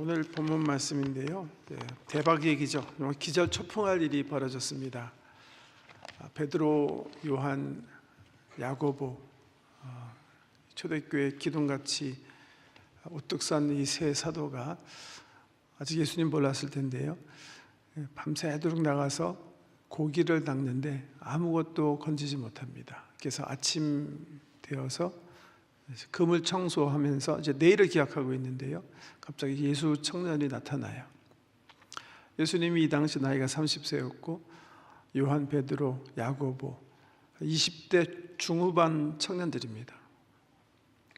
오늘 본문 말씀인데요. 대박 얘기죠. 기절초풍할 일이 벌어졌습니다. 베드로, 요한, 야고보, 초대교회 기둥같이 우뚝 선 이 세 사도가 아직 예수님 몰랐을 텐데요. 밤새도록 나가서 고기를 낚는데 아무것도 건지지 못합니다. 그래서 아침 되어서 그물 청소하면서 이제 내일을 기약하고 있는데요. 갑자기 예수 청년이 나타나요. 예수님이 이 당시 나이가 30세였고 요한, 베드로, 야고보 20대 중후반 청년들입니다.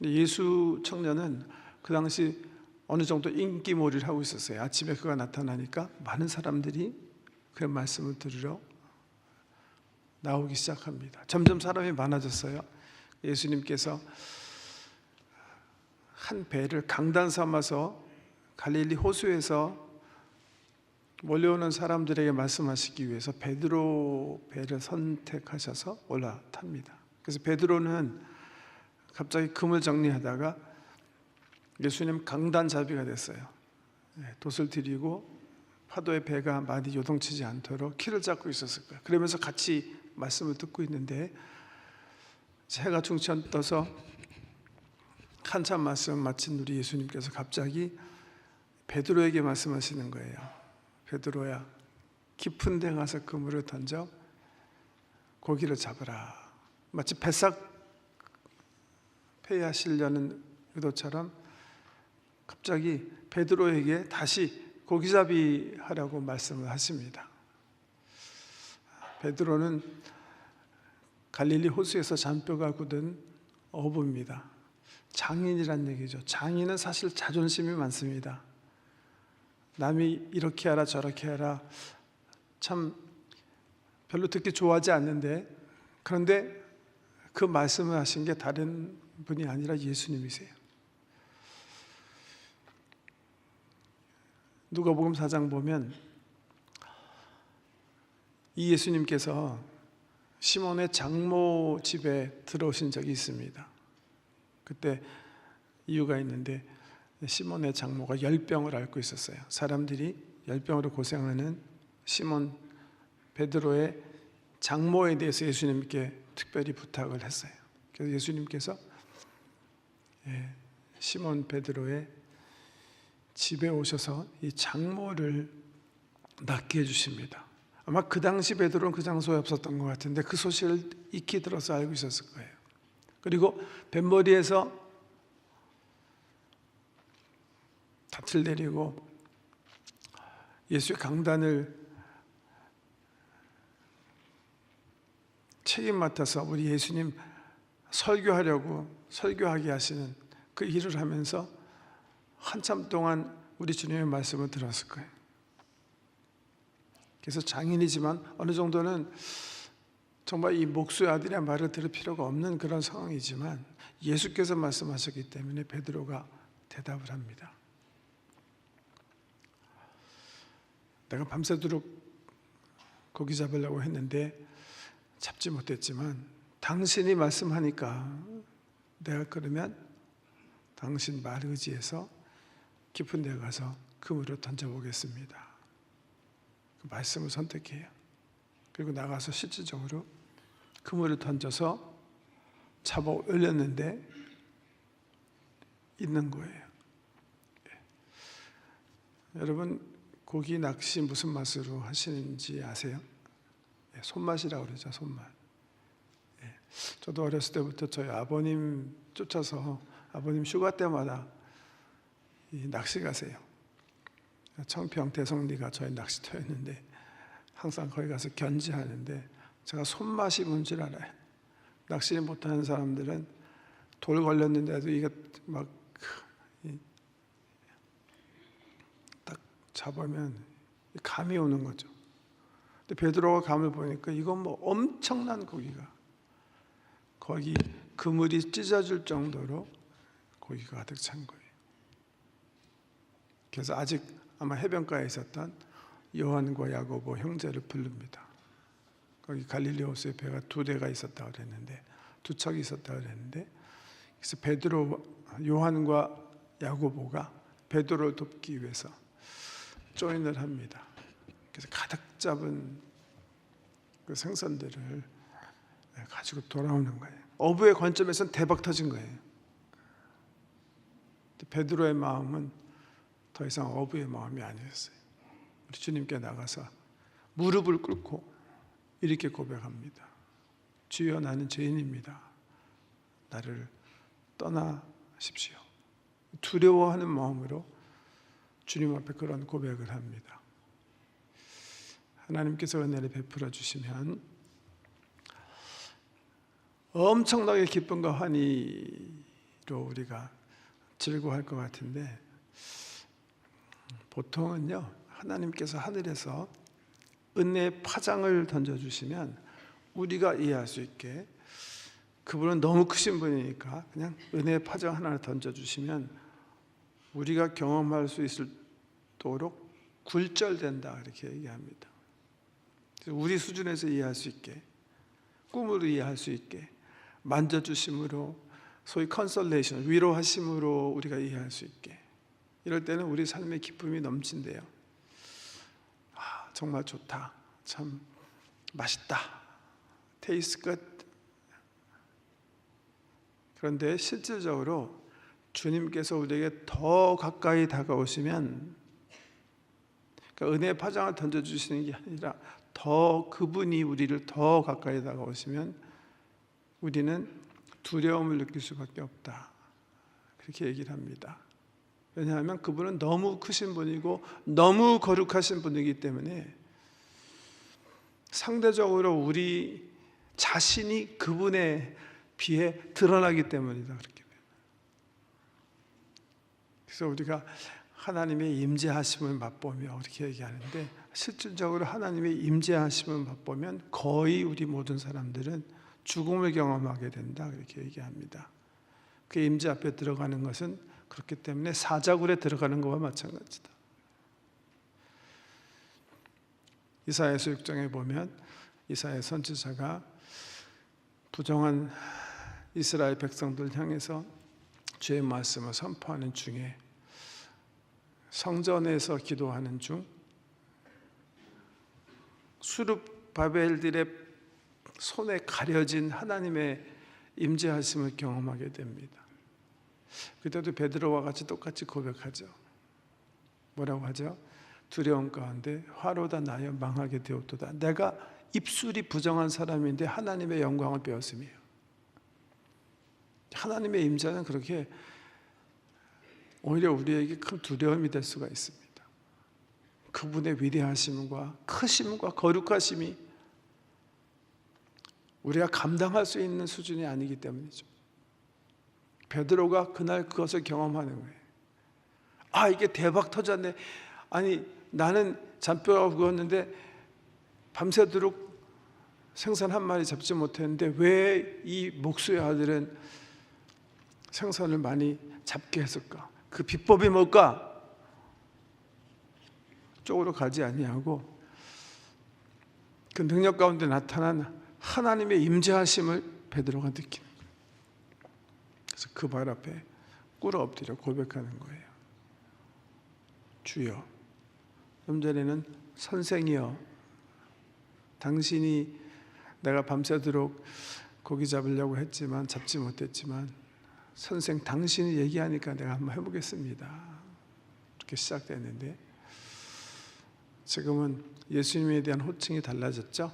예수 청년은 그 당시 어느 정도 인기몰이를 하고 있었어요. 아침에 그가 나타나니까 많은 사람들이 그 말씀을 들으러 나오기 시작합니다. 점점 사람이 많아졌어요. 예수님께서 한 배를 강단 삼아서 갈릴리 호수에서 몰려오는 사람들에게 말씀하시기 위해서 베드로 배를 선택하셔서 올라탑니다. 그래서 베드로는 갑자기 금을 정리하다가 예수님 강단잡이가 됐어요. 돛을 들이고 파도에 배가 많이 요동치지 않도록 키를 잡고 있었을 거예요. 그러면서 같이 말씀을 듣고 있는데 해가 중천 떠서 한참 말씀 마친 우리 예수님께서 갑자기 베드로에게 말씀하시는 거예요. 베드로야, 깊은 데 가서 그물을 던져 고기를 잡으라. 마치 배삭 폐하시려는 의도처럼 갑자기 베드로에게 다시 고기잡이 하라고 말씀을 하십니다. 베드로는 갈릴리 호수에서 잔뼈가 굳은 어부입니다. 장인이란 얘기죠. 장인은 사실 자존심이 많습니다. 남이 이렇게 하라 저렇게 하라 참 별로 듣기 좋아하지 않는데, 그런데 그 말씀을 하신 게 다른 분이 아니라 예수님이세요. 누가복음 4장 보면 이 예수님께서 시몬의 장모 집에 들어오신 적이 있습니다. 그때 이유가 있는데 시몬의 장모가 열병을 앓고 있었어요. 사람들이 열병으로 고생하는 시몬 베드로의 장모에 대해서 예수님께 특별히 부탁을 했어요. 그래서 예수님께서 시몬 베드로의 집에 오셔서 이 장모를 낫게 해주십니다. 아마 그 당시 베드로는 그 장소에 없었던 것 같은데 그 소식을 익히 들어서 알고 있었을 거예요. 그리고 뱃머리에서 닻을 내리고 예수의 강단을 책임 맡아서 우리 예수님 설교하게 하시는 그 일을 하면서 한참 동안 우리 주님의 말씀을 들었을 거예요. 그래서 장인이지만 어느 정도는 정말 이 목수의 아들의 말을 들을 필요가 없는 그런 상황이지만 예수께서 말씀하셨기 때문에 베드로가 대답을 합니다. 내가 밤새도록 고기 잡으려고 했는데 잡지 못했지만 당신이 말씀하니까 내가 그러면 당신 말 의지해서 깊은 데 가서 그물을 던져보겠습니다. 그 말씀을 선택해요. 그리고 나가서 실질적으로 그물을 던져서 잡아 올렸는데 있는 거예요. 여러분 고기 낚시 무슨 맛으로 하시는지 아세요? 손맛이라고 그러죠. 손맛. 저도 어렸을 때부터 저희 아버님 쫓아서 아버님 휴가 때마다 낚시 가세요. 청평 대성리가 저희 낚시터였는데 항상 거기 가서 견지하는데 제가 손맛이 뭔지 알아요. 낚시를 못하는 사람들은 돌 걸렸는데도 이게 막 딱 잡으면 감이 오는 거죠. 근데 베드로가 감을 보니까 이건 뭐 엄청난 고기가 거기 그물이 찢어질 정도로 고기가 가득 찬 거예요. 그래서 아직 아마 해변가에 있었던 요한과 야고보 형제를 부릅니다. 거기 갈릴리 호수에 배가 2대가 있었다고 그랬는데 2척이 있었다고 그랬는데 그래서 베드로, 요한과 야고보가 베드로를 돕기 위해서 조인을 합니다. 그래서 가득 잡은 그 생선들을 가지고 돌아오는 거예요. 어부의 관점에서는 대박 터진 거예요. 베드로의 마음은 더 이상 어부의 마음이 아니었어요. 우리 주님께 나가서 무릎을 꿇고 이렇게 고백합니다. 주여, 나는 죄인입니다. 나를 떠나십시오. 두려워하는 마음으로 주님 앞에 그런 고백을 합니다. 하나님께서 은혜를 베풀어 주시면 엄청나게 기쁨과 환희로 우리가 즐거워할 것 같은데, 보통은요, 하나님께서 하늘에서 은혜의 파장을 던져주시면 우리가 이해할 수 있게, 그분은 너무 크신 분이니까 그냥 은혜의 파장 하나를 던져주시면 우리가 경험할 수 있도록 굴절된다, 이렇게 얘기합니다. 우리 수준에서 이해할 수 있게, 꿈으로 이해할 수 있게, 만져주심으로, 소위 컨설레이션, 위로하심으로 우리가 이해할 수 있게, 이럴 때는 우리 삶의 기쁨이 넘친대요. 정말 좋다, 참 맛있다, 테이스 끝. 그런데 실질적으로 주님께서 우리에게 더 가까이 다가오시면, 그러니까 은혜의 파장을 던져주시는 게 아니라 더 그분이 우리를 더 가까이 다가오시면 우리는 두려움을 느낄 수밖에 없다, 그렇게 얘기를 합니다. 왜냐하면 그분은 너무 크신 분이고 너무 거룩하신 분이기 때문에 상대적으로 우리 자신이 그분에 비해 드러나기 때문이다, 그렇게. 그래서 우리가 하나님의 임재하심을 맛보며 그렇게 얘기하는데, 실질적으로 하나님의 임재하심을 맛보면 거의 우리 모든 사람들은 죽음을 경험하게 된다, 그렇게 얘기합니다. 그 임재 앞에 들어가는 것은 그렇기 때문에 사자굴에 들어가는 것과 마찬가지다. 이사야서 6장에 보면 이사야 선지자가 부정한 이스라엘 백성들 향해서 주의 말씀을 선포하는 중에, 성전에서 기도하는 중 수룹바벨들의 손에 가려진 하나님의 임재하심을 경험하게 됩니다. 그때도 베드로와 같이 똑같이 고백하죠. 뭐라고 하죠? 두려움 가운데 화로다 나여 망하게 되었도다. 내가 입술이 부정한 사람인데 하나님의 영광을 빼앗음이에요. 하나님의 임재는 그렇게 오히려 우리에게 큰 두려움이 될 수가 있습니다. 그분의 위대하심과 크심과 거룩하심이 우리가 감당할 수 있는 수준이 아니기 때문이죠. 베드로가 그날 그것을 경험하는 거예요. 이게 대박 터졌네. 아니, 나는 잔뼈가 굵었는데 밤새도록 생선 한 마리 잡지 못했는데 왜 이 목수의 아들은 생선을 많이 잡게 했을까? 그 비법이 뭘까? 쪽으로 가지 아니하고 그 능력 가운데 나타난 하나님의 임재하심을 베드로가 느끼는 거예요. 그래서 그 발 앞에 꿇어 엎드려 고백하는 거예요. 주여, 좀 전에는 선생이여, 당신이 내가 밤새도록 고기 잡으려고 했지만 잡지 못했지만 선생 당신이 얘기하니까 내가 한번 해보겠습니다. 이렇게 시작됐는데, 지금은 예수님에 대한 호칭이 달라졌죠.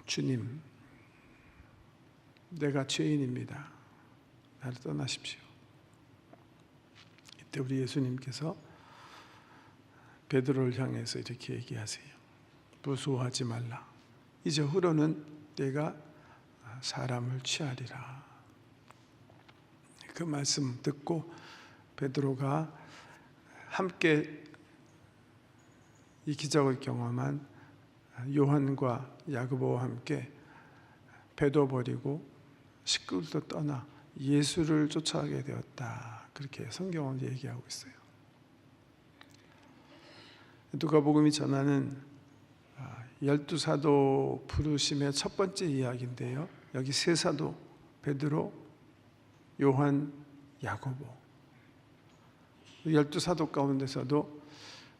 주님, 내가 죄인입니다. 나를 떠나십시오. 이때 우리 예수님께서 베드로를 향해서 이렇게 얘기하세요. 무서워하지 말라. 이제후로는 내가 사람을 취하리라. 그 말씀 듣고 베드로가 함께 이 기적을 경험한 요한과 야고보와 함께 배도 버리고 식구들도 떠나 예수를 쫓아가게 되었다. 그렇게 성경은 얘기하고 있어요. 누가복음이 전하는 12사도 부르심의 첫 번째 이야기인데요, 여기 세 사도, 베드로, 요한, 야고보, 열두 사도 가운데서도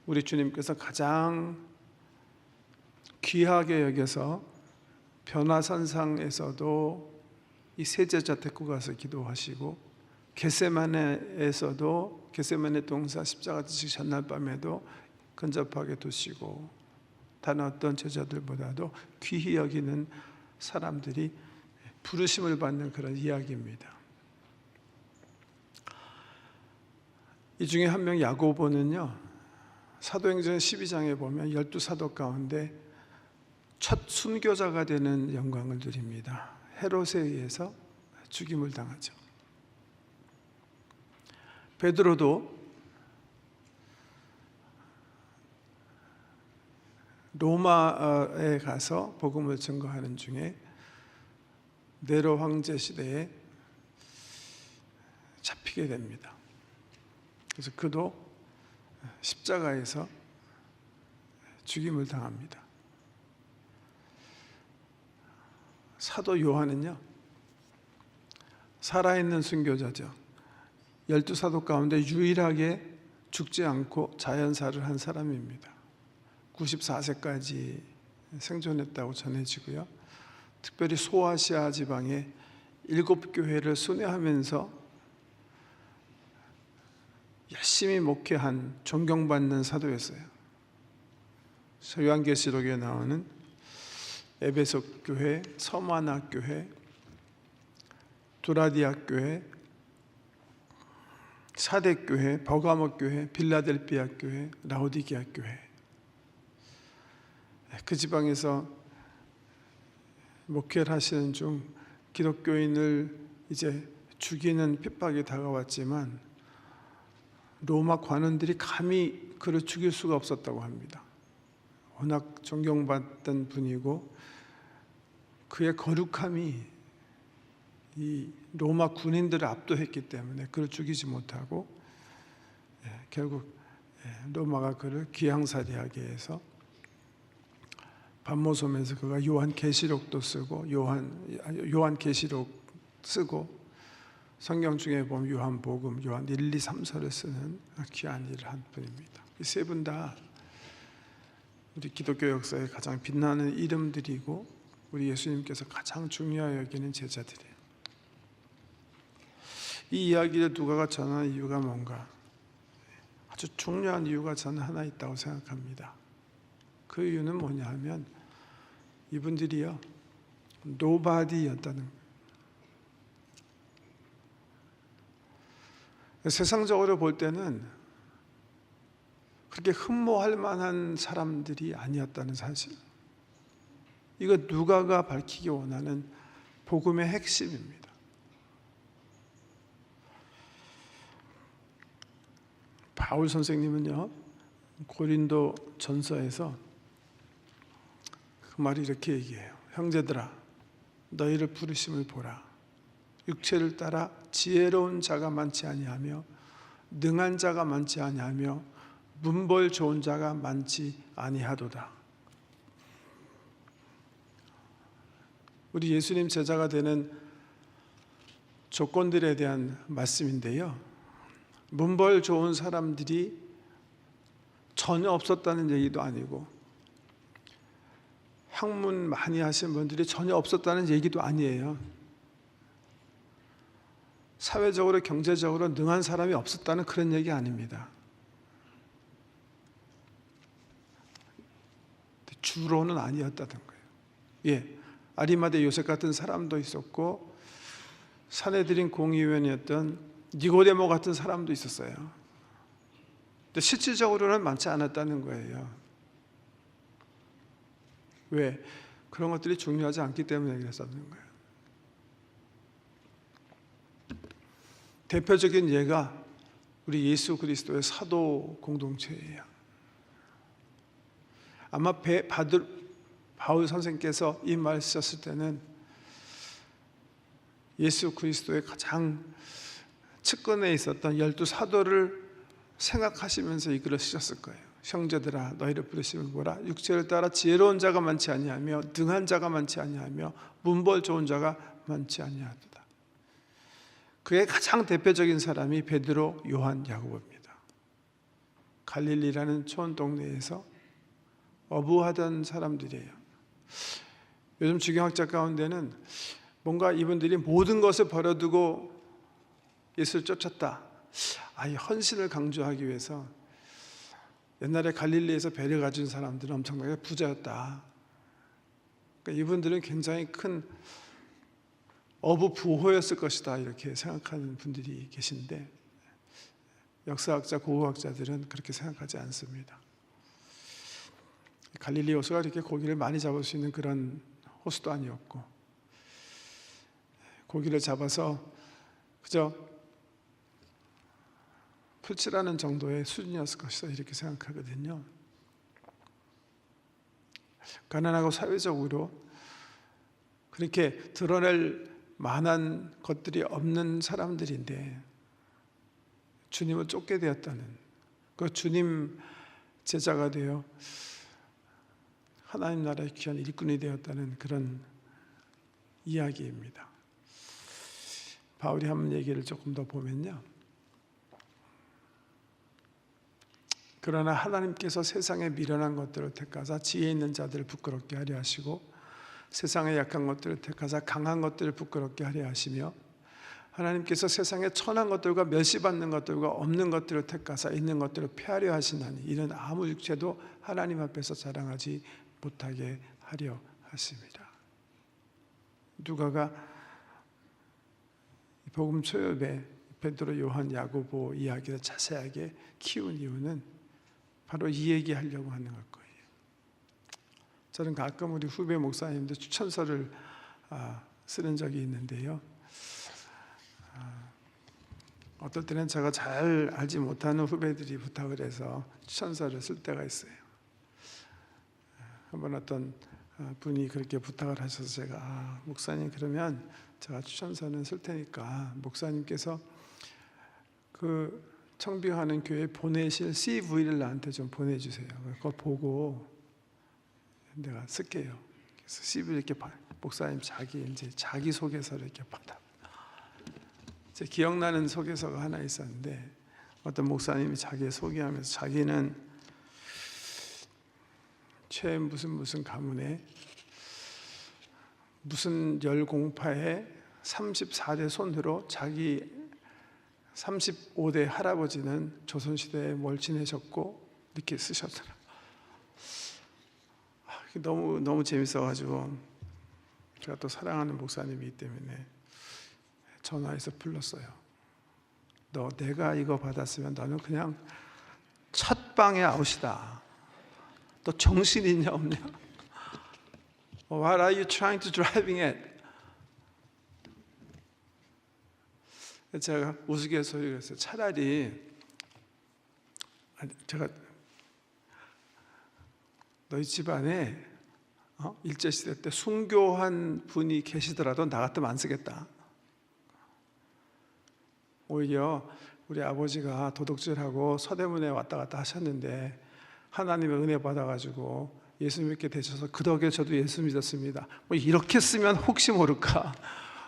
우리 주님께서 가장 귀하게 여겨서 변화산상에서도 이 세 제자 데리고 가서 기도하시고, 겟세마네에서도 겟세마네 동산 십자가 지시기 전날 밤에도 근접하게 두시고, 다른 어떤 제자들보다도 귀히 여기는 사람들이 부르심을 받는 그런 이야기입니다. 이 중에 한 명 야고보는요, 사도행전 12장에 보면 12사도 가운데 첫 순교자가 되는 영광을 누립니다. 헤롯에 의해서 죽임을 당하죠. 베드로도 로마에 가서 복음을 증거하는 중에 네로 황제 시대에 잡히게 됩니다. 그래서 그도 십자가에서 죽임을 당합니다. 사도 요한은요, 살아있는 순교자죠. 12사도 가운데 유일하게 죽지 않고 자연사를 한 사람입니다. 94세까지 생존했다고 전해지고요. 특별히 소아시아 지방에 7교회를 순회하면서 열심히 목회한 존경받는 사도였어요. 요한계시록에 나오는 에베소 교회, 서마나 교회, 두라디아 교회, 사대 교회, 버가모 교회, 빌라델피아 교회, 라오디게아 교회, 그 지방에서 목회를 하시는 중 기독교인을 이제 죽이는 핍박이 다가왔지만 로마 관원들이 감히 그를 죽일 수가 없었다고 합니다. 워낙 존경받던 분이고 그의 거룩함이 이 로마 군인들을 압도했기 때문에 그를 죽이지 못하고 결국 로마가 그를 귀양살이하게 해서 반모섬에서 그가 요한계시록도 쓰고 요한계시록 쓰고, 성경 중에 보면 요한복음, 요한 1, 2, 3서를 쓰는 귀한 일을 한 분입니다. 이 세 분 다 우리 기독교 역사에 가장 빛나는 이름들이고 우리 예수님께서 가장 중요하게 여기는 제자들이에요. 이 이야기를 누가가 전하는 이유가 뭔가? 아주 중요한 이유가 저는 하나 있다고 생각합니다. 그 이유는 뭐냐 하면 이분들이요, 노바디였다는 거예요. 세상적으로 볼 때는 그렇게 흠모할 만한 사람들이 아니었다는 사실, 이거 누가가 밝히기 원하는 복음의 핵심입니다. 바울 선생님은요, 고린도 전서에서 그 말이 이렇게 얘기해요. 형제들아, 너희를 부르심을 보라. 육체를 따라 지혜로운 자가 많지 아니하며 능한 자가 많지 아니하며 문벌 좋은 자가 많지 아니하도다. 우리 예수님 제자가 되는 조건들에 대한 말씀인데요, 문벌 좋은 사람들이 전혀 없었다는 얘기도 아니고 학문 많이 하신 분들이 전혀 없었다는 얘기도 아니에요. 사회적으로 경제적으로 능한 사람이 없었다는 그런 얘기 아닙니다. 주로는 아니었다는 거예요. 아리마대 요셉 같은 사람도 있었고 사내들인 공의원이었던 니고데모 같은 사람도 있었어요. 근데 실질적으로는 많지 않았다는 거예요. 왜? 그런 것들이 중요하지 않기 때문에 그랬었는 거예요. 대표적인 예가 우리 예수 그리스도의 사도 공동체예요. 아마 바울 선생께서 이 말 쓰셨을 때는 예수 그리스도의 가장 측근에 있었던 12사도를 생각하시면서 이 글을 쓰셨을 거예요. 형제들아, 너희를 부르심을 보라. 육체를 따라 지혜로운 자가 많지 아니하며 능한 자가 많지 아니하며 문벌 좋은 자가 많지 아니하도다. 그의 가장 대표적인 사람이 베드로, 요한, 야고보입니다. 갈릴리라는 촌 동네에서 어부하던 사람들이에요. 요즘 주경학자 가운데는 뭔가 이분들이 모든 것을 버려두고 예수를 쫓았다. 이 헌신을 강조하기 위해서 옛날에 갈릴리에서 배를 가진 사람들은 엄청나게 부자였다. 그러니까 이분들은 굉장히 큰 어부 부호였을 것이다 이렇게 생각하는 분들이 계신데 역사학자, 고고학자들은 그렇게 생각하지 않습니다. 갈릴리 호수가 이렇게 고기를 많이 잡을 수 있는 그런 호수도 아니었고 고기를 잡아서 그저 풀칠하는 정도의 수준이었을 것이다 이렇게 생각하거든요. 가난하고 사회적으로 그렇게 드러낼 만한 것들이 없는 사람들인데 주님을 쫓게 되었다는, 그 주님 제자가 되어 하나님 나라의 귀한 일꾼이 되었다는 그런 이야기입니다. 바울이 한 얘기를 조금 더 보면요, 그러나 하나님께서 세상에 미련한 것들을 택하사 지혜 있는 자들을 부끄럽게 하려 하시고 세상에 약한 것들을 택하사 강한 것들을 부끄럽게 하려 하시며 하나님께서 세상에 천한 것들과 멸시받는 것들과 없는 것들을 택하사 있는 것들을 폐하려 하시나니 이는 아무 육체도 하나님 앞에서 자랑하지 못하게 하려 하십니다. 누가가 복음 초엽에 베드로, 요한, 야고보 이야기를 자세하게 키운 이유는 바로 이 얘기하려고 하는 걸 거예요. 저는 가끔 우리 후배 목사님들 추천서를 쓰는 적이 있는데요, 어떨 때는 제가 잘 알지 못하는 후배들이 부탁을 해서 추천서를 쓸 때가 있어요. 한번 어떤 분이 그렇게 부탁을 하셔서 제가 목사님 그러면 제가 추천서는 쓸 테니까 목사님께서 그 청빙하는 교회에 보내실 CV를 나한테 좀 보내주세요. 그거 보고 내가 쓸게요. 그래서 CV를 이렇게 목사님 자기 소개서를 이렇게 받아. 제 기억나는 소개서가 하나 있었는데 어떤 목사님이 자기 소개하면서 자기는 최 무슨 가문에 무슨 열공파의 34대 손으로 자기 35대 할아버지는 조선시대에 뭘 지내셨고 이렇게 쓰셨더라. 너무 재밌어가지고 제가 또 사랑하는 목사님이기 때문에 전화해서 불렀어요. 너 내가 이거 받았으면 너는 그냥 첫 방에 아웃이다. 너 정신 있냐 없냐? What are you trying to driving at? 제가 우스갯소리를 했어요. 차라리 제가 너희 집안에 일제시대 때 순교한 분이 계시더라도 나 같으면 안 쓰겠다. 오히려 우리 아버지가 도둑질하고 서대문에 왔다 갔다 하셨는데 하나님의 은혜 받아가지고 예수 믿게 되셔서 그 덕에 저도 예수 믿었습니다. 뭐 이렇게 쓰면 혹시 모를까.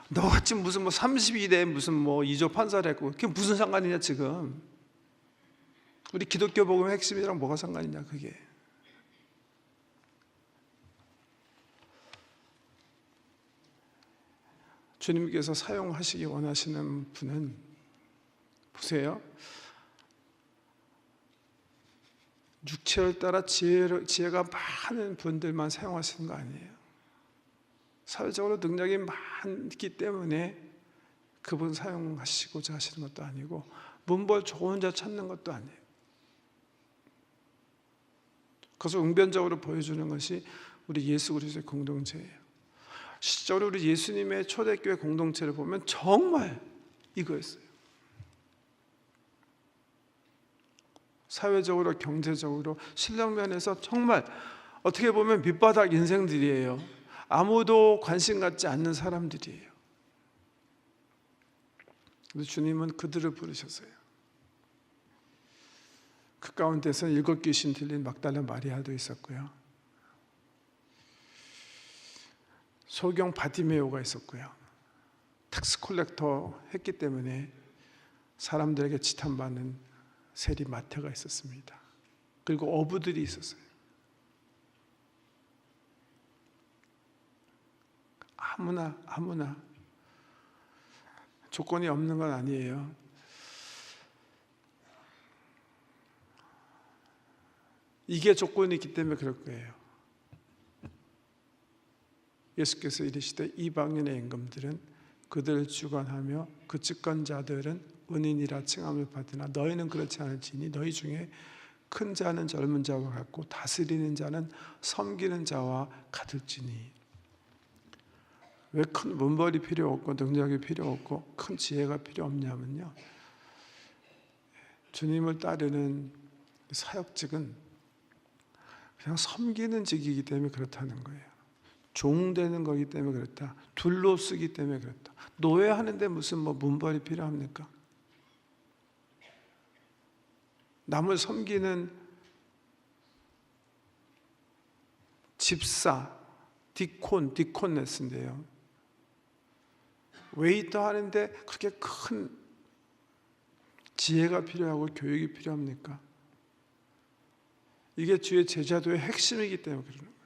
너같이 무슨 32대 무슨 2조 판사를 했고 그게 무슨 상관이냐 지금. 우리 기독교 복음의 핵심이랑 뭐가 상관이냐 그게. 주님께서 사용하시기 원하시는 분은 보세요. 육체를 따라 지혜가 많은 분들만 사용하시는 거 아니에요. 사회적으로 능력이 많기 때문에 그분 사용하시고자 하시는 것도 아니고 문벌 좋은 자 찾는 것도 아니에요. 그래서 웅변적으로 보여주는 것이 우리 예수 그리스도의 공동체예요. 실제로 우리 예수님의 초대교회 공동체를 보면 정말 이거였어요. 사회적으로 경제적으로 신령 면에서 정말 어떻게 보면 밑바닥 인생들이에요. 아무도 관심 갖지 않는 사람들이에요. 그런데 주님은 그들을 부르셨어요. 그 가운데서 7 귀신 들린 막달라 마리아도 있었고요, 소경 바디메오가 있었고요, 텍스 콜렉터 했기 때문에 사람들에게 지탄받는 세리 마태가 있었습니다. 그리고 어부들이 있었어요. 아무나 조건이 없는 건 아니에요. 이게 조건이 있기 때문에 그럴 거예요. 예수께서 이르시되 이방인의 임금들은 그들을 주관하며 그 집권자들은 은인이라 칭함을 받으나 너희는 그렇지 않을지니 너희 중에 큰 자는 젊은 자와 같고 다스리는 자는 섬기는 자와 같을지니. 왜 큰 문벌이 필요 없고 능력이 필요 없고 큰 지혜가 필요 없냐면요, 주님을 따르는 사역직은 그냥 섬기는 직이기 때문에 그렇다는 거예요. 종되는 거기 때문에 그렇다. 둘러쓰기 때문에 그렇다. 노예하는데 무슨 문벌이 필요합니까? 남을 섬기는 집사, 디콘네스인데요. 웨이터 하는데 그렇게 큰 지혜가 필요하고 교육이 필요합니까? 이게 주의 제자도의 핵심이기 때문에 그러는 거예요.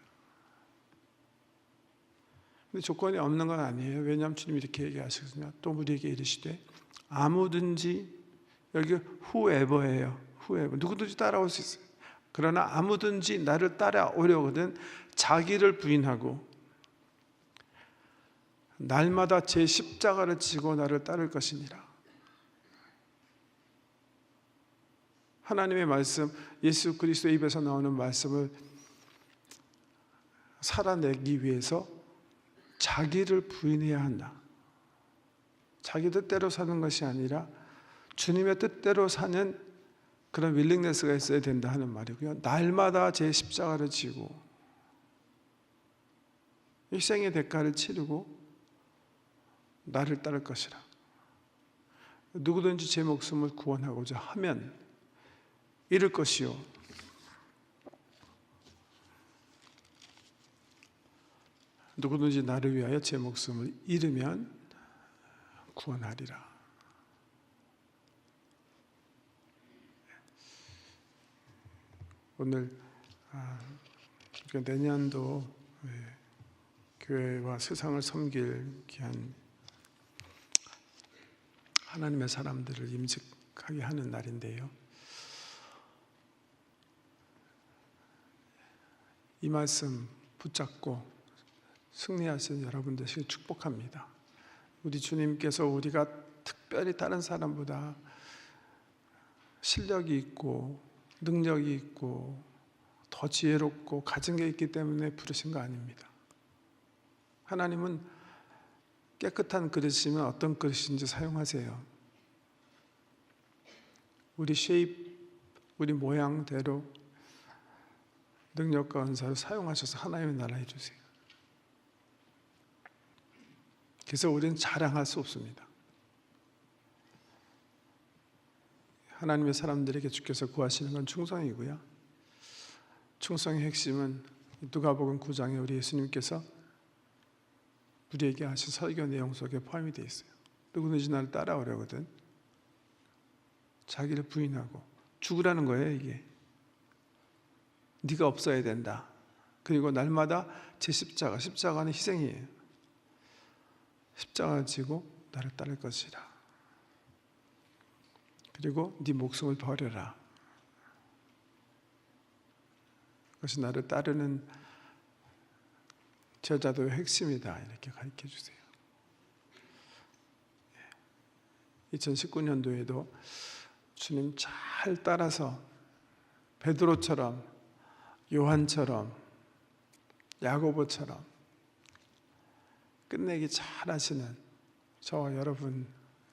근데 조건이 없는 건 아니에요. 왜냐하면 주님이 이렇게 얘기하시거든요. 또 우리에게 이르시되 아무든지, 여기 whoever예요. whoever. 누구든지 따라올 수 있어요. 그러나 아무든지 나를 따라오려거든 자기를 부인하고 날마다 제 십자가를 지고 나를 따를 것이니라. 하나님의 말씀, 예수 그리스도의 입에서 나오는 말씀을 살아내기 위해서 자기를 부인해야 한다. 자기 뜻대로 사는 것이 아니라 주님의 뜻대로 사는 그런 윌링네스가 있어야 된다 하는 말이고요. 날마다 제 십자가를 지고 일생의 대가를 치르고 나를 따를 것이라. 누구든지 제 목숨을 구원하고자 하면 잃을 것이요 누구든지 나를 위하여 제 목숨을 잃으면 구원하리라. 오늘 내년도 교회와 세상을 섬길 귀한 하나님의 사람들을 임직하게 하는 날인데요, 이 말씀 붙잡고 승리하시는 여러분 되시길 축복합니다. 우리 주님께서 우리가 특별히 다른 사람보다 실력이 있고 능력이 있고 더 지혜롭고 가진 게 있기 때문에 부르신 거 아닙니다. 하나님은 깨끗한 그릇이면 어떤 그릇인지 사용하세요. 우리 쉐입, 우리 모양대로 능력과 은사를 사용하셔서 하나님의 나라에 주세요. 그래서 우리는 자랑할 수 없습니다. 하나님의 사람들에게 주께서 구하시는 건 충성이고요, 충성의 핵심은 누가복음 9장에 우리 예수님께서 우리에게 하신 설교 내용 속에 포함이 되어 있어요. 누구든지 나를 따라오려거든 자기를 부인하고 죽으라는 거예요. 이게 네가 없어야 된다. 그리고 날마다 제 십자가는 희생이에요. 십자가를 지고 나를 따를 것이라. 그리고 네 목숨을 버려라. 그것이 나를 따르는 제자도의 핵심이다. 이렇게 가르쳐 주세요. 2019년도에도 주님 잘 따라서 베드로처럼, 요한처럼, 야고보처럼 끝내기 잘 하시는 저와 여러분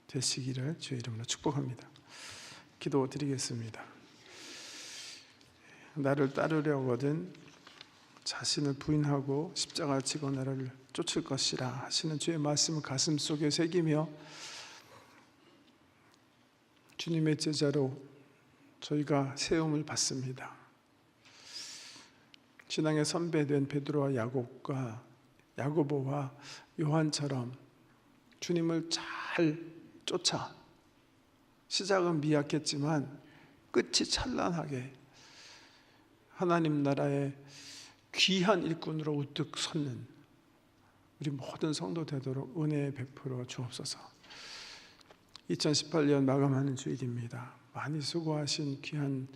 되시기를 주의 이름으로 축복합니다. 기도드리겠습니다. 나를 따르려거든 자신을 부인하고 십자가를 지고 나를 쫓을 것이라 하시는 주의 말씀을 가슴속에 새기며 주님의 제자로 저희가 세움을 받습니다. 신앙의 선배된 베드로와 야고보와 요한처럼 주님을 잘 쫓아 시작은 미약했지만 끝이 찬란하게 하나님 나라의 귀한 일꾼으로 우뚝 섰는 우리 모든 성도 되도록 은혜 베풀어 주옵소서. 2018년 마감하는 주일입니다. 많이 수고하신 귀한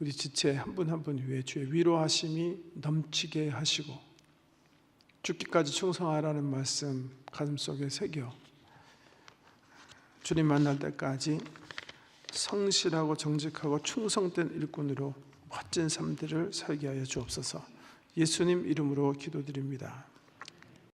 우리 지체 한 분 한 분 위에 주의 위로하심이 넘치게 하시고 죽기까지 충성하라는 말씀 가슴속에 새겨 주님 만날 때까지 성실하고 정직하고 충성된 일꾼으로 멋진 삶들을 살게 하여 주옵소서. 예수님 이름으로 기도드립니다.